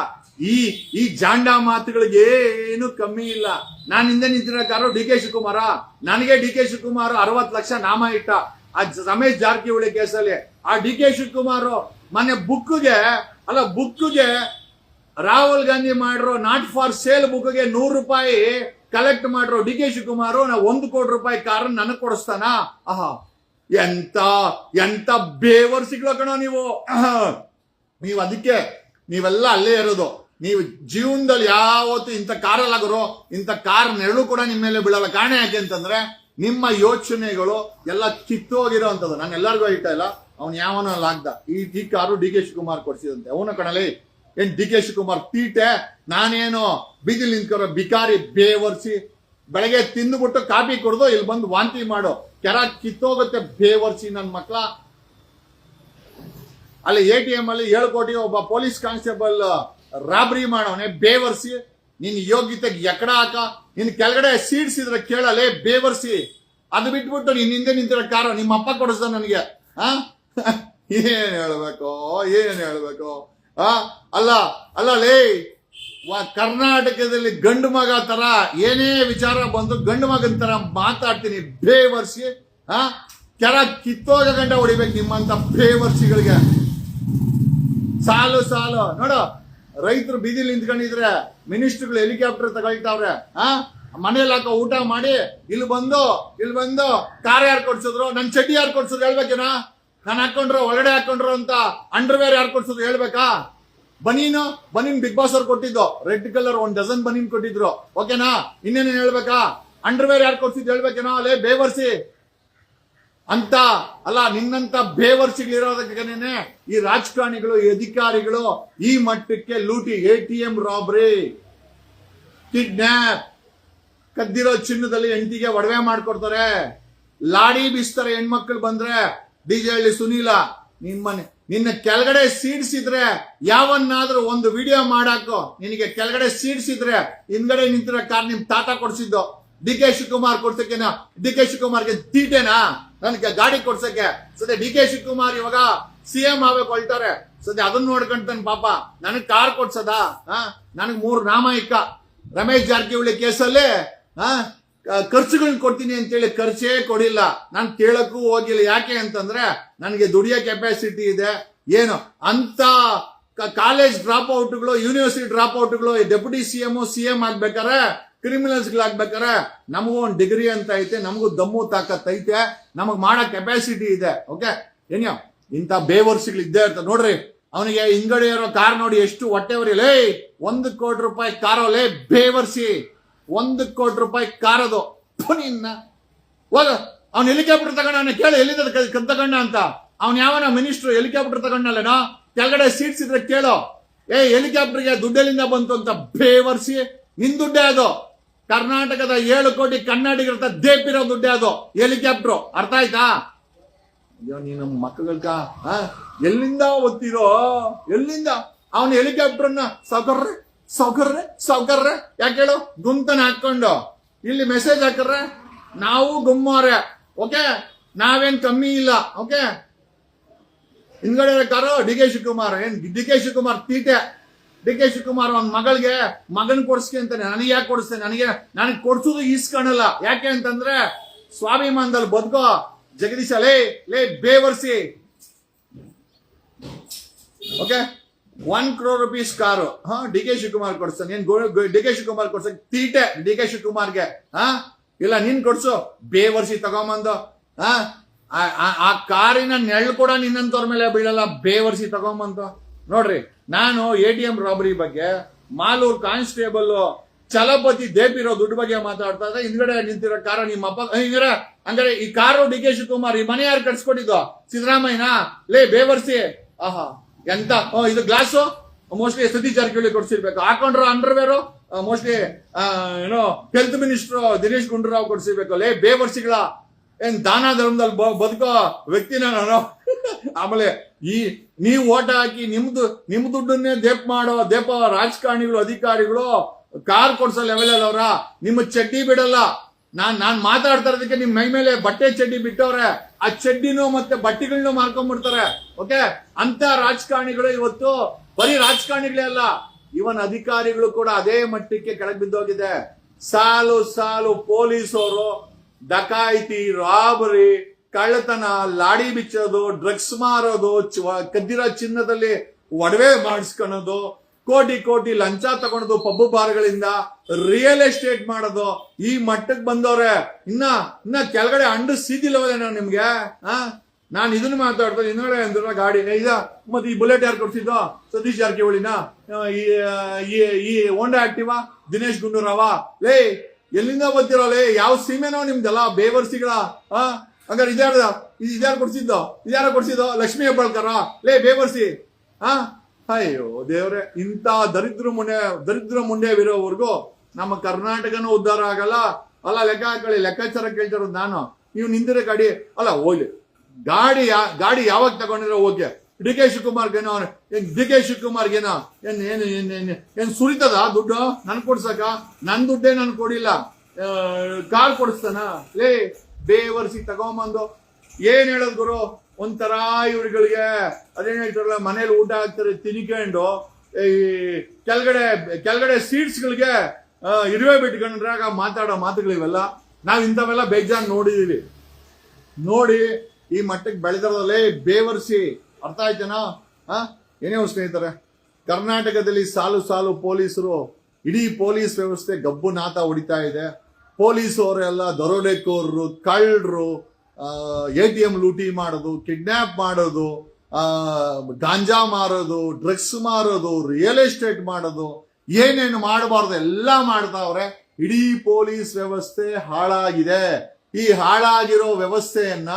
ಈ ಜಾಂಡ ಮಾತುಗಳಿಗೆ ಏನು ಕಮ್ಮಿ ಇಲ್ಲ. ನಾನು ಹಿಂದೆ ನಿಂತಿರೋ ಕಾರು DK ಶಿವಕುಮಾರ. ನನಗೆ DK ಶಿವಕುಮಾರ್ 60 ಲಕ್ಷ ನಾಮ ಇಟ್ಟ ಆ ರಮೇಶ್ ಜಾರಕಿಹೊಳಿ ಕೇಸಲ್ಲಿ. ಆ DK ಶಿವಕುಮಾರ್ ಮೊನ್ನೆ ಬುಕ್ಗೆ ರಾಹುಲ್ ಗಾಂಧಿ ಮಾಡಿರೋ ನಾಟ್ ಫಾರ್ ಸೇಲ್ ಬುಕ್ಗೆ 100 ರೂಪಾಯಿ ಕಲೆಕ್ಟ್ ಮಾಡಿರೋ DK ಶಿವಕುಮಾರ್ 1 ಕೋಟಿ ರೂಪಾಯಿ ಕಾರ್ ನನಗ್ ಕೊಡಿಸ್ತಾನ? ಎಂತ ಬೇವರ್ಸಿಗಳು ಕಣ ನೀವು. ಅದಕ್ಕೆ ನೀವೆಲ್ಲ ಅಲ್ಲೇ ಇರೋದು. ನೀವು ಜೀವನದಲ್ಲಿ ಯಾವತ್ತು ಇಂಥ ಕಾರಲ್ಲಾಗರೋ ಇಂಥ ಕಾರ್ ನೆರಳು ಕೂಡ ನಿಮ್ಮ ಮೇಲೆ ಬೀಳಲ್ಲ. ಕಾರಣ ಯಾಕೆ ಅಂತಂದ್ರೆ ನಿಮ್ಮ ಯೋಚನೆಗಳು ಎಲ್ಲ ಕಿತ್ತೋಗಿರೋ ಅಂತದ್ದು. ನಾನು ಎಲ್ಲರಿಗೂ ಹೇಳ್ತಾ ಇಲ್ಲ, ಅವ್ನು ಯಾವನ ಆಗ್ದ ಈ ಕಾರು DK ಶಿವಕುಮಾರ್ ಕೊಡ್ಸಿದಂತೆ ಅವನ ಕಣಲೇ. ಏನ್ ಡಿ ಕೆ ಶಿವಕುಮಾರ್ ತೀಟೆ, ನಾನೇನು ಬೀದಿಲಿ ನಿಂತ್ಕೊರೋ ಬಿಕಾರಿ ಬೇವರ್ಸಿ, ಬೆಳಗ್ಗೆ ತಿಂದುಬಿಟ್ಟು ಕಾಫಿ ಕುಡ್ದು ಇಲ್ಲಿ ಬಂದು ವಾಂತಿ ಮಾಡು, ಕೆರ ಕಿತ್ತೋಗುತ್ತೆ ಬೇವರ್ಸಿ ನನ್ನ ಮಕ್ಳ. ಅಲ್ಲಿ ATM ಅಲ್ಲಿ 7 ಕೋಟಿ ಒಬ್ಬ ಪೊಲೀಸ್ ಕಾನ್ಸ್ಟೇಬಲ್ ರಾಬರಿ ಮಾಡವನೆ ಬೇವರ್ಸಿ. ನಿನ್ ಯೋಗ್ಯತೆಗೆ ಎಕಡ ಹಾಕ, ನಿನ್ ಕೆಳಗಡೆ ಸೀಟ್ಸ್ ಇದ್ರೆ ಕೇಳಲೇ ಬೇವರ್ಸಿ. ಅದು ಬಿಟ್ಬಿಟ್ಟು ನೀನ್ ಹಿಂದೆ ನಿಂತಿರೋ ಕಾರು ನಿಮ್ಮ ಅಪ್ಪ ಕೊಡಿಸ್ದ ನನಗೆ. ಏನ್ ಹೇಳ್ಬೇಕು ಅಲ್ಲ ಅಲ್ಲ ಲೇ, ಕರ್ನಾಟಕದಲ್ಲಿ ಗಂಡು ಮಗ ತರ ಏನೇ ವಿಚಾರ ಬಂದು ಗಂಡು ಮಗನ ತರ ಮಾತಾಡ್ತೀನಿ ಬೇವರ್ಸಿ. ಕೆರ ಕಿತ್ತೋಗ ಗಂಟ ಹೊಡಿಬೇಕು ನಿಮ್ಮಂತ ಬೇವರ್ಸಿಗಳಿಗೆ. ಸಾಲು ನೋಡು, ರೈತರು ಬೀದಿಲಿ ನಿಂತ್ಕೊಂಡಿದ್ರೆ ಮಿನಿಸ್ಟರ್ಗಳು ಹೆಲಿಕಾಪ್ಟರ್ ತಗೊಳ್ತಾವ್ರೆ. ಮನೇಲಿ ಹಾಕೋ ಊಟ ಮಾಡಿ ಇಲ್ಲಿ ಬಂದು ಕಾರ್ ಯಾರು ಕೊಡ್ಸಿದ್ರು, ನನ್ ಚಡ್ಡಿ ಯಾರು ಕೊಡ್ಸಿದ್ರು ಹೇಳ್ಬೇಕೇನಾ? ನಾನು ಹಾಕೊಂಡ್ರು ಒಳಗಡೆ ಹಾಕೊಂಡ್ರು ಅಂತ ಅಂಡರ್ವೇರ್ ಯಾರು ಕೊಡ್ಸಿದ್ರು ಹೇಳ್ಬೇಕಾ? ಬನೀನ್ ಬಿಗ್ ಬಾಸ್ ಅವ್ರು ಕೊಟ್ಟಿದ್ದು ರೆಡ್ ಕಲರ್ 1 ಡಜನ್ ಬನೀನ್ ಕೊಟ್ಟಿದ್ರು, ಓಕೆನಾ? ಇನ್ನೇನೇನು ಹೇಳ್ಬೇಕಾ? ಅಂಡರ್ವೇರ್ ಯಾರು ಕೊಡ್ಸಿದ್ದು ಹೇಳ್ಬೇಕೇನೋ? ಅಲ್ಲೇ ಬೇವರ್ಸಿ ಅಂತ ಅಲ್ಲ, ನಿನ್ನಂತ ಬೇವರ್ಸಿಗಳಿರೋದಕ್ಕೇನೆ ಈ ರಾಜಕಾರಣಿಗಳು, ಈ ಅಧಿಕಾರಿಗಳು ಈ ಮಟ್ಟಕ್ಕೆ ಲೂಟಿ, ATM ರಾಬರಿ, ಕಿಡ್ನಾಪ್, ಕದ್ದಿರೋ ಚಿನ್ನದಲ್ಲಿ ಹೆಂಡತಿಗೆ ಒಡವೆ ಮಾಡ್ಕೊಡ್ತಾರೆ, ಲಾಡಿ ಬೀಸ್ತಾರೆ ಹೆಣ್ಮಕ್ಳು ಬಂದ್ರೆ. DJ ಹಳ್ಳಿ ಸುನೀಲ, ನಿನ್ನ ಕೆಳಗಡೆ ಸೀಡ್ಸ್ ಇದ್ರೆ ಯಾವನ್ನಾದ್ರೂ ಒಂದು ವಿಡಿಯೋ ಮಾಡಾಕೋ. ನಿನಗೆ ಕೆಳಗಡೆ ಸೀಡ್ಸ್ ಇದ್ರೆ ಹಿಂದ್ಗಡೆ ನಿಂತಿರೋ ಕಾರ್ ನಿಮ್ ತಾತ ಕೊಡ್ಸಿದ್ದು. ಡಿ ಕೆ ಶಿವಕುಮಾರ್ ಕೊಡ್ಸಕ್ಕೇನ? ಡಿ ಕೆ ಶಿವಕುಮಾರ್ಗೆ ತೀಟೆನಾ ನನಗೆ ಗಾಡಿ ಕೊಡ್ಸಕ್ಕೆ? ಸದ್ಯ ಡಿ ಕೆ ಶಿವಕುಮಾರ್ ಇವಾಗ CM ಆಗ್ಬೇಕು ಹೊಳ್ತಾರೆ, ಸದ್ಯ ಅದನ್ನ ನೋಡ್ಕೊಂತಾನೆ ಪಾಪ. ನನಗ್ ಕಾರ್ ಕೊಡ್ಸದ? ನನಗ್ 3 ನಾಮ ಇಕ್ಕ. ರಮೇಶ್ ಜಾರಕಿಹೊಳಿ ಕೇಸಲ್ಲಿ ಖರ್ಚುಗಳನ್ನ ಕೊಡ್ತೀನಿ ಅಂತೇಳಿ ಖರ್ಚೇ ಕೊಡಿಲ್ಲ. ನಾನು ಕೇಳಕ್ಕೂ ಹೋಗಿಲ್ಲ. ಯಾಕೆ ಅಂತಂದ್ರೆ ನನಗೆ ದುಡಿಯೋ ಕೆಪಾಸಿಟಿ ಇದೆ. ಏನು ಅಂತ ಕಾಲೇಜ್ ಡ್ರಾಪ್ ಔಟ್ಗಳು, ಯೂನಿವರ್ಸಿಟಿ ಡ್ರಾಪ್ ಔಟ್ಗಳು ಡೆಪ್ಯೂಟಿ CM ಆಗ್ಬೇಕಾರೆ, ಕ್ರಿಮಿನಲ್ಸ್ ಆಗ್ಬೇಕಾರೆ ನಮಗೂ ಒಂದು ಡಿಗ್ರಿ ಅಂತ ಐತೆ, ನಮಗೂ ದಮ್ಮು ತಾಕತ್ ಐತೆ, ನಮಗ್ ಮಾಡೋ ಕೆಪಾಸಿಟಿ ಇದೆ. ಓಕೆ, ಏನೋ ಇಂಥ ಬೇವರ್ಸಿಗಳು ಇದ್ದೇ ಇರ್ತಾರೆ ನೋಡ್ರಿ. ಅವನಿಗೆ ಹಿಂಗಡೆ ಇರೋ ಕಾರ್ ನೋಡಿ ಎಷ್ಟು ಹೊಟ್ಟೆವರಿ. ಲೇ, 1 ಕೋಟಿ ರೂಪಾಯಿ ಕಾರೋ ಲೇ ಬೇವರ್ಸಿ, 1 ಕೋಟಿ ರೂಪಾಯಿ ಕಾರದು. ನಿನ್ನ ಹೋಗ, ಅವ್ನು ಹೆಲಿಕಾಪ್ಟರ್ ತಗೊಂಡ ಕೇಳಿ ಎಲ್ಲಿಂದ ತಗೊಂಡ ಅಂತ. ಅವ್ನು ಯಾವನ ಮಿನಿಸ್ಟರ್ ಹೆಲಿಕಾಪ್ಟರ್ ತಗೊಂಡಲ್ಲೇನೋ? ಕೆಳಗಡೆ ಸೀಟ್ಸ್ ಇದ್ರೆ ಕೇಳೋ. ಹೆಲಿಕಾಪ್ಟರ್ಗೆ ದುಡ್ಡೆಲ್ಲಿಂದ ಬಂತು ಅಂತ ಬೇವರ್ಸಿ. ನಿನ್ ದುಡ್ಡೇ ಅದು. ಕರ್ನಾಟಕದ 7 ಕೋಟಿ ಕನ್ನಡಿಗರ ದೇಪಿರೋ ದುಡ್ಡೇ ಅದು ಹೆಲಿಕಾಪ್ಟರ್. ಅರ್ಥ ಆಯ್ತಾ? ಅಯ್ಯೋ ನೀನು ಮಕ್ಕಳ ಎಲ್ಲಿಂದ ಓದ್ತಿರೋ? ಎಲ್ಲಿಂದ ಅವನು ಹೆಲಿಕಾಪ್ಟರ್ನ ಸೌಕರ್ರೆ ಯಾಕೆ ಹೇಳು? ಗುಂತನ ಹಾಕೊಂಡು ಇಲ್ಲಿ ಮೆಸೇಜ್ ಹಾಕರ್ರೆ ನಾವು ಗುಮ್ಮಾರೆ. ಓಕೆ, ನಾವೇನ್ ಕಮ್ಮಿ ಇಲ್ಲ. ಓಕೆ, ಹಿಂದ್ಗಡೆ ಕಾರು ಡಿ ಕೆ ಶಿವಕುಮಾರ್. ಏನ್ ಡಿ ಕೆ ಶಿವಕುಮಾರ್ ತೀಟೆ. ಡಿ ಕೆ ಶಿವಕುಮಾರ್ ಅವ್ನ ಮಗನ್ ಕೊಡ್ಸ್ಕೆ ಅಂತಾನೆ. ನನಗೆ ಯಾಕೆ ಕೊಡಿಸ್ತೇನೆ? ನನಗೆ ಕೊಡ್ಸೋದು ಈಸ್ಕೊಳಲ್ಲ. ಯಾಕೆ ಅಂತಂದ್ರೆ ಸ್ವಾಭಿಮಾನದಲ್ಲಿ ಬದುಕೋ ಜಗದೀಶ. ಲೇ ಬೇವರ್ಸಿ. Okay, 1 crore rupees car D K Shivakumar ಕೊಡ್ಸ್ತಾನೆ. ಏನ್ ಡಿ ಕೆ ಶಿವಕುಮಾರ್ ಕೊಡ್ಸಕ್ ತೀಟೆ ಡಿ ಕೆ ಶಿವಕುಮಾರ್ಗೆ? ಇಲ್ಲ ನೀನ್ ಕೊಡ್ಸು ಬೇವರ್ಸಿ ತಗೊಂಬಂದು. ಆ ಕಾರಿನ ನೆರಳು ಕೂಡ ನಿನ್ನಂತವ್ರ ಮೇಲೆ ಬೀಳಲ್ಲ. ಬೇವರ್ಸಿ ತಗೊಂಬಂದು ನೋಡ್ರಿ. ನಾನು ATM ರಾಬರಿ ಬಗ್ಗೆ, ಮಾಲೂರ್ ಕಾನ್ಸ್ಟೇಬಲ್ ಚಲಪತಿ ದೇಪಿರೋ ದುಡ್ಡು ಬಗ್ಗೆ ಮಾತಾಡ್ತಾ ಇದ್ದೆ. ಹಿಂದ್ಗಡೆ ನಿಂತಿರೋ ಕಾರ ನಿಮ್ಮ ಅಪ್ಪ ಹಂಗಾರೆ ಈ ಕಾರು ಡಿ ಕೆ ಶಿವಕುಮಾರ್, ಈ ಮನೆ ಯಾರು ಕಟ್ಸ್ಕೊಟ್ಟಿದ್ದು? ಸಿದ್ದರಾಮಯ್ಯನ? ಲೇ ಬೇವರ್ಸಿ. ಆಹಾ ಎಂತ ಇದು ಗ್ಲಾಸು ಮೋಸ್ಟ್ಲಿ ಸತೀಶ್ ಜಾರಕಿಹೊಳಿ ಕೊಡ್ಸಿರ್ಬೇಕು. ಹಾಕೊಂಡ್ರು ಅಂಡರ್ವೇರು ಮೋಸ್ಟ್ಲಿ ಏನೋ ಹೆಲ್ತ್ ಮಿನಿಸ್ಟರ್ ದಿನೇಶ್ ಗುಂಡೂರಾವ್ ಕೊಡ್ಸಿರ್ಬೇಕು. ಲೇ ಬೇವರ್ಸಿಗಳ, ಏನ್ ದಾನ ಧರ್ಮದಲ್ಲಿ ಬದುಕೋ ವ್ಯಕ್ತಿನ ನಾನು. ಆಮೇಲೆ ನೀವು ಓಟ್ ಹಾಕಿ ನಿಮ್ ದುಡ್ಡನ್ನೇ ದೇಪ ರಾಜಕಾರಣಿಗಳು, ಅಧಿಕಾರಿಗಳು ಕಾರ್ ಕೊಡ್ಸೋ ಲೆವೆಲ್ ಅವ್ರ. ನಿಮ್ಮ ಚಡ್ಡಿ ಬಿಡಲ್ಲ. ನಾನ್ ಮಾತಾಡ್ತಾ ಇರೋದಕ್ಕೆ ನಿಮ್ ಮೈ ಮೇಲೆ ಬಟ್ಟೆ ಚಡ್ಡಿ ಬಿಟ್ಟವ್ರೆ. ಆ ಚಡ್ಡಿನೂ ಮತ್ತೆ ಬಟ್ಟೆಗಳನ್ನೂ ಮಾರ್ಕೊಂಡ್ಬಿಡ್ತಾರೆ. ಓಕೆ, ಅಂತ ರಾಜಕಾರಣಿಗಳು ಇವತ್ತು ಬರೀ ರಾಜಕಾರಣಿಗಳೇ ಅಲ್ಲ, ಇವನ್ ಅಧಿಕಾರಿಗಳು ಕೂಡ ಅದೇ ಮಟ್ಟಕ್ಕೆ ಕೆಳಗೆ ಬಿದ್ದೋಗಿದೆ. ಸಾಲು ಪೊಲೀಸರು ಡಕಾಯಿತಿ, ರಾಬರಿ, ಕಳ್ಳತನ, ಲಾಡಿ ಬಿಚ್ಚೋದು, ಡ್ರಗ್ಸ್ ಮಾರೋದು, ಕದ್ದಿರೋ ಚಿನ್ನದಲ್ಲಿ ಒಡವೆ ಮಾಡಿಸ್ಕೊಳೋದು, ಕೋಟಿ ಲಂಚ ತಗೊಳೋದು, ಪಬ್ಬು ಬಾರ್ಗಳಿಂದ ರಿಯಲ್ ಎಸ್ಟೇಟ್ ಮಾಡೋದು, ಈ ಮಟ್ಟಕ್ಕೆ ಬಂದವ್ರೆ. ಇನ್ನ ಕೆಳಗಡೆ ಅಂಡು ಸೀದಿಲ್ಲವಲ್ಲ ನಿಮ್ಗೆ? ನಾನು ಇದನ್ನ ಮಾತಾಡ್ತಾರೆ. ಹಿಂದ್ಗಡೆ ಅಂದ್ರ ಗಾಡಿ ಮತ್ತೆ ಈ ಬುಲೆಟ್ ಯಾರು ಕೊಡ್ತಿದ್ದೋ? ಸತೀಶ್ ಜಾರಕಿಹೊಳಿನ? ಈ ಹೋಂಡಾ ಆಕ್ಟಿವಾ ದಿನೇಶ್ ಗುಂಡೂರಾವ? ಲೇ ಎಲ್ಲಿಂದ ಬಂದಿರೋ? ಲೇ ಯಾವ ಸೀಮೆನೋ ನಿಮ್ದಲ್ಲ ಬೇವರ್ಸಿಗಳ? ಹಂಗಾರೆ ಇದ್ಯಾರ ಕೊಡ್ಸಿದ್ದೋ? ಲಕ್ಷ್ಮೀ ಹೆಬ್ಬಾಳ್ಕರ? ಲೇ ಬೇವರ್ಸಿ. ಅಯ್ಯೋ ದೇವ್ರೆ, ಇಂಥ ದರಿದ್ರ ಮುಂಡೆವಿರೋವರೆಗೂ ನಮ್ಮ ಕರ್ನಾಟಕನೂ ಉದ್ಧಾರ ಆಗಲ್ಲ. ಅಲ್ಲ, ಲೆಕ್ಕ ಹಾಕೊಳ್ಳಿ, ಲೆಕ್ಕಾಚಾರ ಕೇಳ್ತಿರೋದು ನಾನು. ನೀವು ನಿಂದಿರ ಗಾಡಿ ಅಲ್ಲ ಹೋಗ್ಲಿ, ಗಾಡಿ ಯಾವಾಗ ತಗೊಂಡಿರೋ ಓಕೆ. ಡಿ ಕೆ ಶಿವಕುಮಾರ್ಗೇನೋ ಏನ್ ಸುರಿತದ ದುಡ್ಡು ನನ್ ಕೊಡ್ಸಕ? ನನ್ ದುಡ್ಡೇ ನನ್ ಕೊಡಿಲ್ಲ, ಕಾರ್ ಕೊಡಿಸ್ತಾನ? ಲೇ ಬೇವರ್ಸಿ ತಗೊಂಬಂದು ಏನ್ ಹೇಳೋದ್ ಗುರು? ಒಂಥರ ಇವ್ರುಗಳಿಗೆ ಅದೇನ್ ಹೇಳ್ತಾರಲ್ಲ, ಮನೇಲಿ ಊಟ ಹಾಕ್ತಾರೆ ತಿನ್ಕೊಂಡು ಈ ಕೆಳಗಡೆ ಸೀಟ್ಸ್ಗಳಿಗೆ ಇರುವೆ ಬಿಟ್ಕೊಂಡ್ರಾಗ ಮಾತಾಡೋ ಮಾತುಗಳಿವೆಲ್ಲ. ನಾವ್ ಇಂಥವೆಲ್ಲ ಬೇಜಾನ್ ನೋಡಿದೀವಿ. ನೋಡಿ ಈ ಮಟ್ಟಕ್ಕೆ ಬೆಳೆದಿರೋದಲ್ಲೇ ಬೇವರ್ಸಿ. ಅರ್ಥ ಆಯ್ತೇನೋ? ಏನೇ ಸ್ನೇಹಿತರೆ, ಕರ್ನಾಟಕದಲ್ಲಿ ಸಾಲು ಪೊಲೀಸರು, ಇಡೀ ಪೊಲೀಸ್ ವ್ಯವಸ್ಥೆ ಗಬ್ಬು ನಾತ ಹೊಡಿತಾ ಇದೆ. ಪೊಲೀಸ್ ಅವರೆಲ್ಲ ದರೋಡೆಕೋರರು, ಕಳ್ಳರು, ATM ಲೂಟಿ ಮಾಡೋದು, ಕಿಡ್ನಾಪ್ ಮಾಡೋದು, ಗಾಂಜಾ ಮಾರೋದು, ಡ್ರಗ್ಸ್ ಮಾರೋದು, ರಿಯಲ್ ಎಸ್ಟೇಟ್ ಮಾಡೋದು, ಏನೇನು ಮಾಡಬಾರ್ದು ಎಲ್ಲ ಮಾಡ್ತಾವ್ರೆ. ಇಡೀ ಪೊಲೀಸ್ ವ್ಯವಸ್ಥೆ ಹಾಳಾಗಿದೆ. ಈ ಹಾಳಾಗಿರೋ ವ್ಯವಸ್ಥೆಯನ್ನ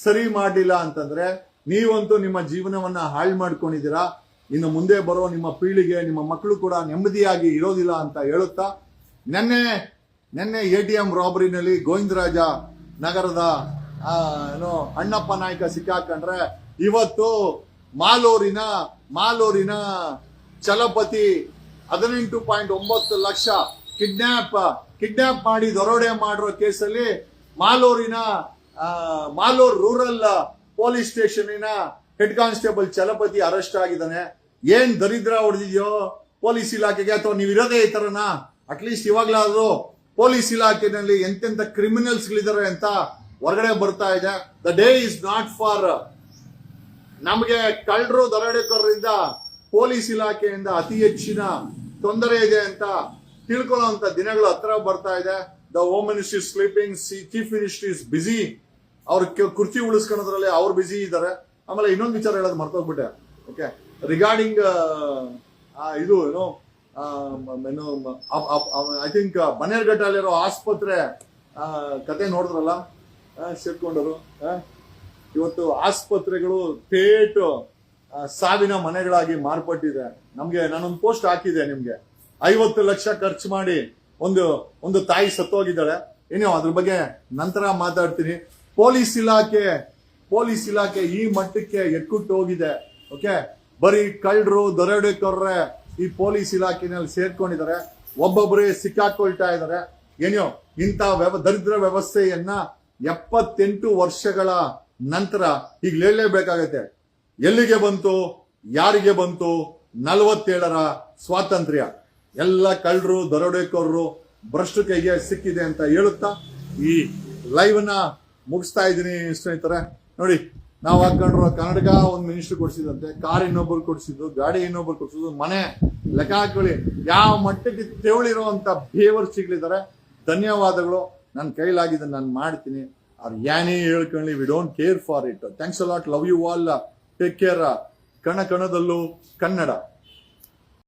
ಸರಿ ಮಾಡಲಿಲ್ಲ ಅಂತಂದ್ರೆ ನೀವಂತೂ ನಿಮ್ಮ ಜೀವನವನ್ನ ಹಾಳು ಮಾಡ್ಕೊಂಡಿದ್ದೀರಾ. ಇನ್ನು ಮುಂದೆ ಬರೋ ನಿಮ್ಮ ಪೀಳಿಗೆ, ನಿಮ್ಮ ಮಕ್ಕಳು ಕೂಡ ನೆಮ್ಮದಿಯಾಗಿ ಇರೋದಿಲ್ಲ ಅಂತ ಹೇಳುತ್ತಾ, ನೆನ್ನೆ ATM ರಾಬರಿನಲ್ಲಿ ಗೋವಿಂದರಾಜ ನಗರದ ಅಣ್ಣಪ್ಪ ನಾಯಕ ಸಿಕ್ಕಾಕೊಂಡ್ರೆ, ಇವತ್ತು ಮಾಲೂರಿನ ಚಲಪತಿ 18.9 ಲಕ್ಷ ಕಿಡ್ನಾಪ್ ಮಾಡಿ ದರೋಡೆ ಮಾಡಿರೋ ಕೇಸಲ್ಲಿ Malur rural police station head constable Chalapathi arrest ಆಗಿದ್ದಾನೆ. ಏನ್ ದರಿದ್ರ ಹೊಡೆದಿದ್ಯೋ ಪೊಲೀಸ್ ಇಲಾಖೆಗೆ? ಅಥವಾ ನೀವು ಇರೋದೇ ಈ ತರನ? ಅಟ್ಲೀಸ್ಟ್ ಇವಾಗ್ಲಾದ್ರು ಪೊಲೀಸ್ ಇಲಾಖೆನಲ್ಲಿ ಎಂತೆಂತ ಕ್ರಿಮಿನಲ್ಸ್ ಗಳಿದ್ದಾರೆ ಅಂತ ಹೊರಗಡೆ ಬರ್ತಾ ಇದೆ. The day is not for ನಮಗೆ ಕಳ್ಳರು ದರೋಡೆಕೋರರಿಂದ ಪೊಲೀಸ್ ಇಲಾಖೆಯಿಂದ ಅತಿ ಹೆಚ್ಚಿನ ತೊಂದರೆ ಇದೆ ಅಂತ ತಿಳ್ಕೊಳ್ಳುವಂತ ದಿನಗಳು ಹತ್ರ ಬರ್ತಾ ಇದೆ. The home minister is sleeping, chief minister is busy. ಅವ್ರ ಕುರ್ಚಿ ಉಳಿಸ್ಕೊಳ್ಳೋದ್ರಲ್ಲಿ ಅವ್ರು ಬಿಸಿ ಇದ್ದಾರೆ. ಆಮೇಲೆ ಇನ್ನೊಂದು ವಿಚಾರ ಹೇಳೋದು ಮರ್ತೋಗ್ಬಿಟ್ಟೆ. ಓಕೆ, ರಿಗಾರ್ಡಿಂಗ್ ಇದು ಐ ಥಿಂಕ್ ಬನ್ನೇರ್ಘಟ್ಟಲ್ಲಿರೋ ಆಸ್ಪತ್ರೆ ಕತೆ ನೋಡಿದ್ರಲ್ಲ, ಸೇರ್ಕೊಂಡರು. ಇವತ್ತು ಆಸ್ಪತ್ರೆಗಳು ಥೇಟ್ ಸಾವಿನ ಮನೆಗಳಾಗಿ ಮಾರ್ಪಟ್ಟಿದೆ. ನಾನೊಂದು ಪೋಸ್ಟ್ ಹಾಕಿದೆ ನಿಮ್ಗೆ. 50 ಲಕ್ಷ ಖರ್ಚು ಮಾಡಿ ಒಂದು ತಾಯಿ ಸತ್ತೋಗಿದ್ದಾಳೆ. ಏನೋ ಅದ್ರ ಬಗ್ಗೆ ನಂತರ ಮಾತಾಡ್ತೀನಿ. ಪೊಲೀಸ್ ಇಲಾಖೆ ಈ ಮಟ್ಟಕ್ಕೆ ಎಕ್ಕುಟ್ಟು ಹೋಗಿದೆ. ಓಕೆ, ಬರೀ ಕಳ್ಳರು ದರೋಡೆಕೋರರೇ ಈ ಪೊಲೀಸ್ ಇಲಾಖೆನಲ್ಲಿ ಸೇರ್ಕೊಂಡಿದ್ದಾರೆ. ಒಬ್ಬೊಬ್ಬರೇ ಸಿಕ್ಕಾಕೊಳ್ತಾ ಇದ್ದಾರೆ. ಏನೋ ಇಂಥ ದರಿದ್ರ ವ್ಯವಸ್ಥೆಯನ್ನ 78 ವರ್ಷಗಳ ನಂತರ ಈಗ ಹೇಳಲೇಬೇಕಾಗತ್ತೆ. ಎಲ್ಲಿಗೆ ಬಂತು, ಯಾರಿಗೆ ಬಂತು 47ರ ಸ್ವಾತಂತ್ರ್ಯ? ಎಲ್ಲ ಕಳ್ಳರು ದರೋಡೆಕೋರರು ಭ್ರಷ್ಟ ಕೈಗೆ ಸಿಕ್ಕಿದೆ ಅಂತ ಹೇಳುತ್ತಾ ಈ ಲೈವ್ ನ ಮುಗಿಸ್ತಾ ಇದ್ದೀನಿ ಸ್ನೇಹಿತರೆ. ನೋಡಿ, ನಾವು ಹಾಕೊಂಡ್ರು ಕರ್ನಾಟಕ ಒಂದು ಮಿನಿಸ್ಟರ್ ಕೊಡ್ಸಿದಂತೆ, ಕಾರ್ ಇನ್ನೊಬ್ಬರು ಕೊಡ್ಸಿದ್ದು, ಗಾಡಿ ಇನ್ನೊಬ್ಬರು ಕೊಡ್ಸಿದ್ದು, ಮನೆ ಲೆಕ್ಕ ಹಾಕೊಳ್ಳಿ ಯಾವ ಮಟ್ಟಕ್ಕೆ ತೆವಳಿರುವಂತ ಬೇವರ್ಸಿಗಳಿದ್ದಾರೆ. ಧನ್ಯವಾದಗಳು. ನನ್ನ ಕೈಲಾಗಿದೆ ನಾನು ಮಾಡ್ತೀನಿ. ಅವ್ರು ಏನೇ ಹೇಳ್ಕೊಳ್ಳಿ, we don't care for it. Thanks a lot. Love you all. Take care. ಕಣದಲ್ಲೂ ಕನ್ನಡ.